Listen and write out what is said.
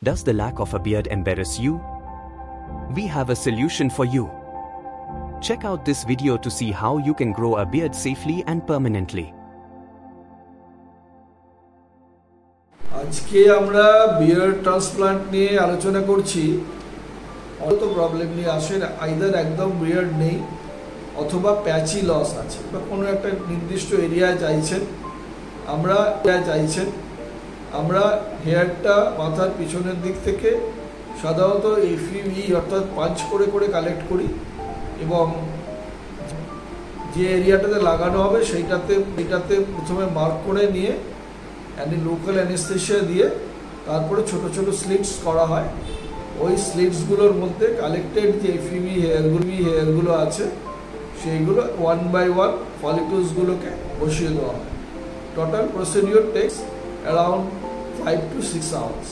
Does the lack of a beard embarrass you? We have a solution for you. Check out this video to see how you can grow a beard safely and permanently. আজকে আমরা beard transplant নিয়ে আলোচনা করছি। অত problem নিয়ে আসেন, either একদম beard নেই অথবা প্যাচি লস আছে বা কোনো একটা নির্দিষ্ট এরিয়ায় আমরা হেয়ারটা মাথার পিছনের দিক থেকে সাধারণত এফইউই অর্থাৎ পাঞ্চ করে করে কালেক্ট করি এবং যে এরিয়াটাতে লাগানো হবে সেইটাতে প্রথমে মার্ক করে নিয়ে লোকাল অ্যানেস্থেশিয়া দিয়ে তারপরে ছোট ছোট স্লিটস করা হয়। ওই স্লিটসগুলোর মধ্যে কালেক্টেড যে এফইউই হেয়ারগুলো আছে সেইগুলো ওয়ান বাই ওয়ান ফলিকলসগুলোকে বসিয়ে দেওয়া হয়। Total procedure takes around 5 to 6 hours.